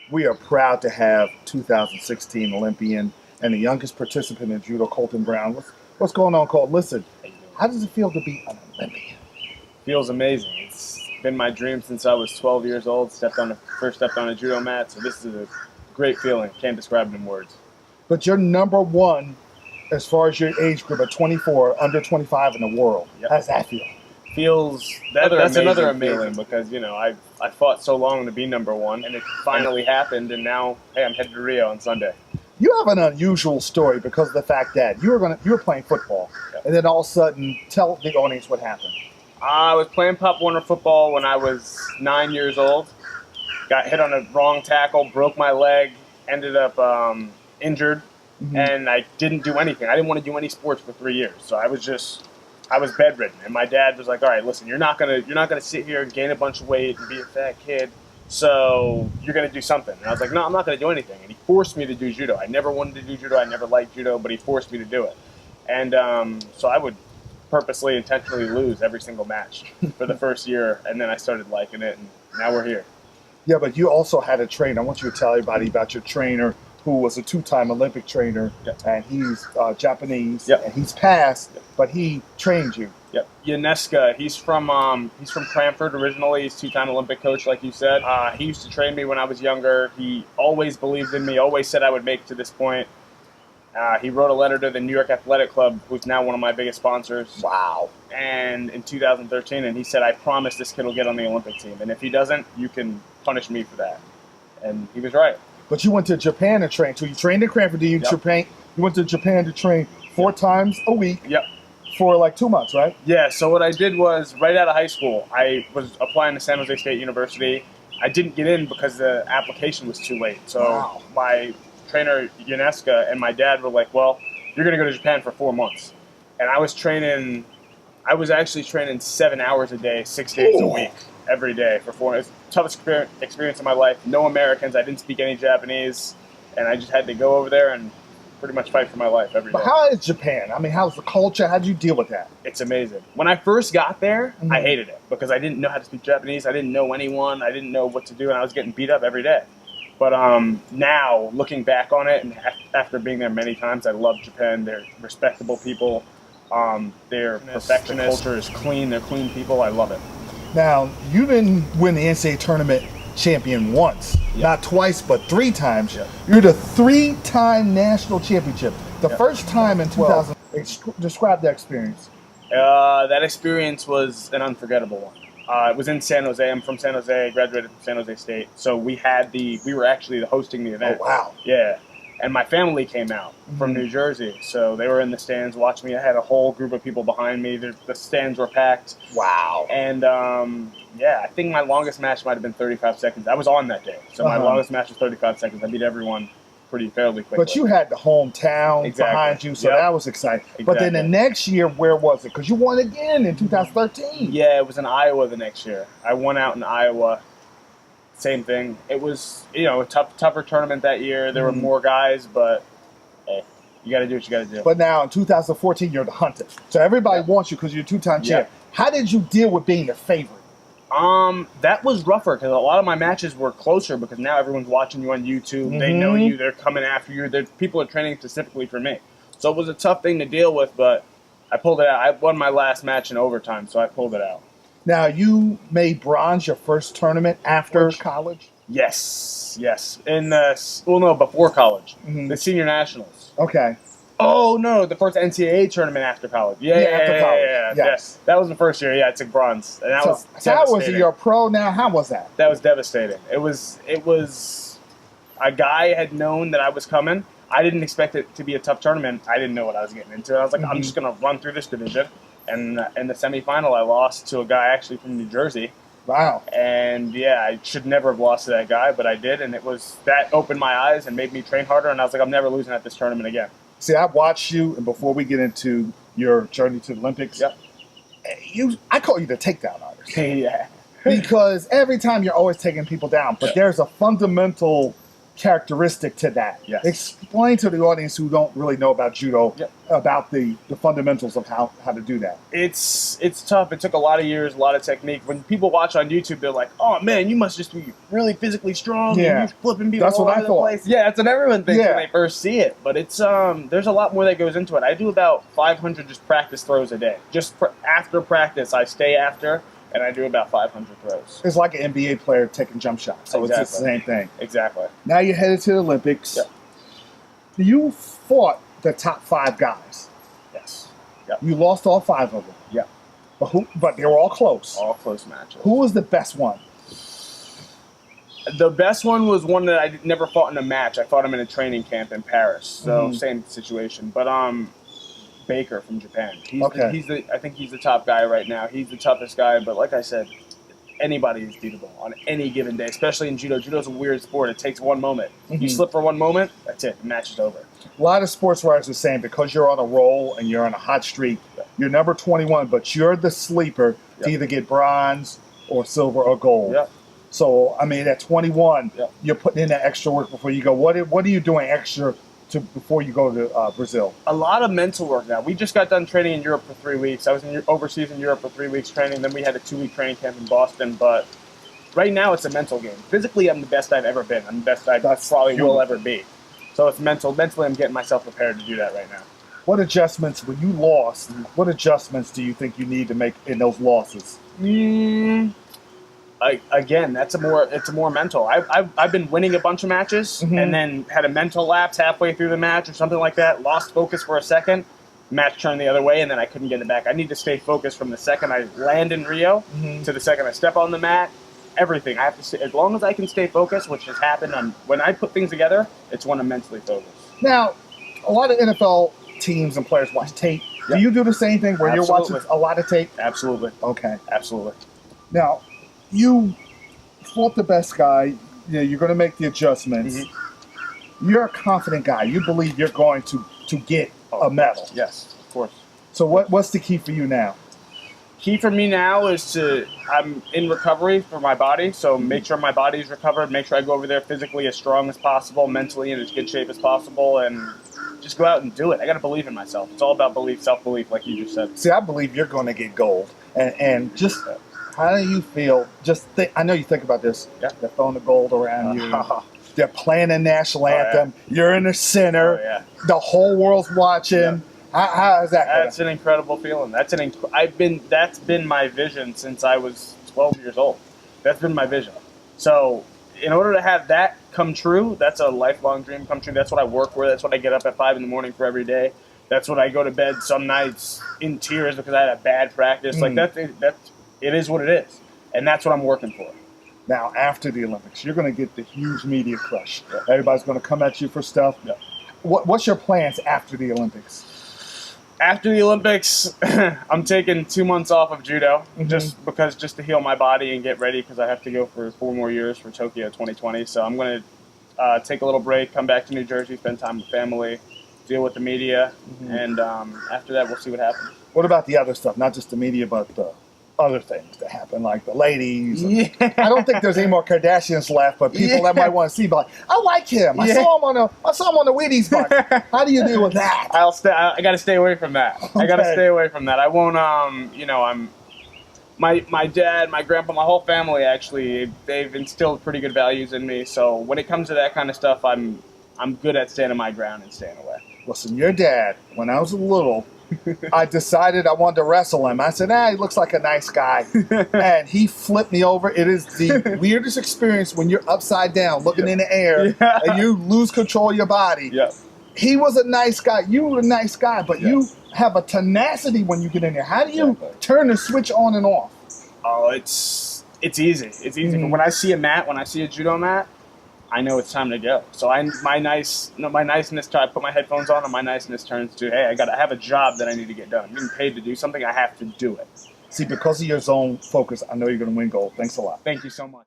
We are proud to have 2016 Olympian and the youngest participant in Judo, Colton Brown. What's going on, Colton? Listen, how does it feel to be an Olympian? Feels amazing. It's been my dream since I was 12 years old. First stepped on a judo mat, so this is a great feeling. Can't describe it in words. But you're number one as far as your age group at 24, under 25 in the world. Yep. How does that feel? That's another amazing feeling because I fought so long to be number one, and it finally happened, and now hey, I'm headed to Rio on Sunday. You have an unusual story because of the fact that you were playing football, Yep. and then all of a sudden, tell the audience what happened. I was playing Pop Warner football when I was 9 years old. Got hit on a wrong tackle, broke my leg, ended up injured, and I didn't do anything. I didn't want to do any sports for 3 years, so I was bedridden. And my dad was like, "All right, listen, you're not gonna sit here and gain a bunch of weight and be a fat kid. So you're gonna do something." And I was like, "No, I'm not gonna do anything." And he forced me to do judo. I never wanted to do judo. I never liked judo, but he forced me to do it. And so I would purposely, intentionally lose every single match for the first year, and then I started liking it, and now we're here. Yeah, but you also had a trainer. I want you to tell everybody about your trainer, who was a two-time Olympic trainer, and he's Japanese, and he's passed, but he trained you. Yep, Yaneska. He's from Cranford originally. He's two-time Olympic coach, like you said. He used to train me when I was younger. He always believed in me. Always said I would make it to this point. He wrote a letter to the New York Athletic Club, who's now one of my biggest sponsors. Wow. And in 2013, and he said, "I promise this kid will get on the Olympic team, and if he doesn't, you can punish me for that." And he was right. But you went to Japan to train. So you trained in Cranford. You went to Japan to train 4 times a week. Yep. For like 2 months, right? Yeah. So what I did was, right out of high school, I was applying to San Jose State University. I didn't get in because the application was too late. So my trainer, Yaneska, and my dad were like, "Well, you're going to go to Japan for 4 months." And I was actually training 7 hours a day, 6 days a week, every day for 4 months. Toughest experience of my life. No Americans. I didn't speak any Japanese. And I just had to go over there and pretty much fight for my life every day. But how is Japan? I mean, how's the culture? How did you deal with that? It's amazing. When I first got there, I hated it because I didn't know how to speak Japanese. I didn't know anyone. I didn't know what to do, and I was getting beat up every day. But now, looking back on it, and after being there many times, I love Japan. They're respectable people. They're perfectionists. The culture is clean. They're clean people. I love it. Now, you didn't win the NCAA tournament champion once, not twice, but 3 times. You're the 3-time national championship. The first time in 2000. Describe that experience. That experience was an unforgettable one. It was in San Jose. I'm from San Jose. I graduated from San Jose State. So we were actually hosting the event. Oh, wow. Yeah. And my family came out from New Jersey. So they were in the stands watching me. I had a whole group of people behind me. The stands were packed. Wow. And, I think my longest match might have been 35 seconds. I was on that day. So my longest match was 35 seconds. I beat everyone pretty fairly quickly. But you had the hometown behind you, so that was exciting. But then the next year, where was it? Because you won again in 2013. Yeah, it was in Iowa the next year. I won out in Iowa. Same thing. It was, a tougher tournament that year. There were more guys, but hey, you got to do what you got to do. But now in 2014, you're the hunter. So everybody wants you because you're a 2-time champ. How did you deal with being the favorite? That was rougher because a lot of my matches were closer because now everyone's watching you on YouTube. They know you. They're coming after you. People are training specifically for me. So it was a tough thing to deal with, but I pulled it out. I won my last match in overtime, so I pulled it out. Now, you made bronze your first tournament after college? Yes. Before college. The senior nationals. Okay. Oh, no, the first NCAA tournament after college. After college. Yes. That was the first year. Yeah, I took bronze. And that was how was it? You're a pro now? How was that? That was devastating. It was a guy had known that I was coming. I didn't expect it to be a tough tournament. I didn't know what I was getting into. I was like, I'm just going to run through this division. And in the semifinal, I lost to a guy actually from New Jersey. Wow. And I should never have lost to that guy, but I did. And that opened my eyes and made me train harder. And I was like, I'm never losing at this tournament again. See, I watched you, and before we get into your journey to the Olympics, I call you the takedown artist. Yeah. Because every time you're always taking people down, but there's a fundamental characteristic to that. Yes. Explain to the audience who don't really know about judo Yep. about the fundamentals of how to do that. It's tough. It took a lot of years, a lot of technique. When people watch on YouTube, they're like, "Oh man, you must just be really physically strong. Yeah. And you're flipping people That's all what I over the thought. place." Yeah, that's what everyone thinks Yeah. when they first see it. But it's there's a lot more that goes into it. I do about 500 just practice throws a day. Just after practice, I stay after. And I do about 500 throws. It's like an NBA player taking jump shots. So Exactly. it's the same thing. Exactly. Now you're headed to the Olympics. Yep. You fought the top 5 guys. Yes. Yep. You lost all 5 of them. Yeah. But they were all close. All close matches. Who was the best one? The best one was one that I never fought in a match. I fought him in a training camp in Paris. So same situation. But Baker from Japan. I think he's the top guy right now. He's the toughest guy. But like I said, anybody is beatable on any given day, especially in judo. Judo's a weird sport. It takes one moment. You slip for one moment, that's it. The match is over. A lot of sports writers are saying because you're on a roll and you're on a hot streak, you're number 21, but you're the sleeper to either get bronze or silver or gold. Yep. So, I mean, at 21, you're putting in that extra work before you go. What are you doing extra before you go to Brazil? A lot of mental work now. We just got done training in Europe for 3 weeks. I was overseas in Europe for 3 weeks training. Then we had a 2-week training camp in Boston. But right now it's a mental game. Physically, I'm the best I've ever been. I'm the best I probably will ever be. So it's mental. Mentally, I'm getting myself prepared to do that right now. What adjustments, when you lost, what adjustments do you think you need to make in those losses? Again, it's a more mental. I've been winning a bunch of matches and then had a mental lapse halfway through the match or something like that. Lost focus for a second, match turned the other way, and then I couldn't get it back. I need to stay focused from the second I land in Rio to the second I step on the mat. Everything I have to stay, as long as I can stay focused, which has happened. When I put things together, it's when I'm mentally focused. Now, a lot of NFL teams and players watch tape. Do you do the same thing where you're watching a lot of tape? Absolutely. Okay. Absolutely. Now, you fought the best guy. You're going to make the adjustments. You're a confident guy. You believe you're going to get a medal. Yes, of course. So what's the key for you now? Key for me now is I'm in recovery for my body, so make sure my body's recovered, make sure I go over there physically as strong as possible, mentally in as good shape as possible, and just go out and do it. I got to believe in myself. It's all about belief, self-belief, like you just said. See, I believe you're going to get gold. And just how do you feel? I know you think about this. Yeah. They're throwing the gold around you. They're playing the national anthem. You're in the center. The whole world's watching. How is that? That's an incredible feeling. That's been my vision since I was 12 years old. That's been my vision. So in order to have that come true, that's a lifelong dream come true. That's what I work for. That's what I get up at 5 in the morning for every day. That's what I go to bed some nights in tears because I had a bad practice. Like it is what it is, and that's what I'm working for. Now, after the Olympics, you're going to get the huge media crush. Everybody's going to come at you for stuff. What's your plans after the Olympics? After the Olympics, I'm taking 2 months off of judo just to heal my body and get ready because I have to go for 4 more years for Tokyo 2020. So I'm going to take a little break, come back to New Jersey, spend time with family, deal with the media, and after that, we'll see what happens. What about the other stuff? Not just the media, but the other things that happen, like the ladies. I don't think there's any more Kardashians left, but people that might want to see, but I like him. I saw him on the Wheaties bike. How do you deal with that? I got to stay away from that. Okay. I got to stay away from that. I won't. My dad, my grandpa, my whole family actually, they've instilled pretty good values in me. So when it comes to that kind of stuff, I'm good at standing my ground and staying away. Listen, your dad, when I was little, I decided I wanted to wrestle him. I said, he looks like a nice guy. And he flipped me over. It is the weirdest experience when you're upside down, looking in the air, and you lose control of your body. He was a nice guy. You were a nice guy, but you have a tenacity when you get in there. How do you turn the switch on and off? Oh, it's easy. It's easy. When I see a judo mat, I know it's time to go. So my niceness. I put my headphones on, and my niceness turns to, hey, I have a job that I need to get done. I'm getting paid to do something. I have to do it. See, because of your zone focus, I know you're going to win gold. Thanks a lot. Thank you so much.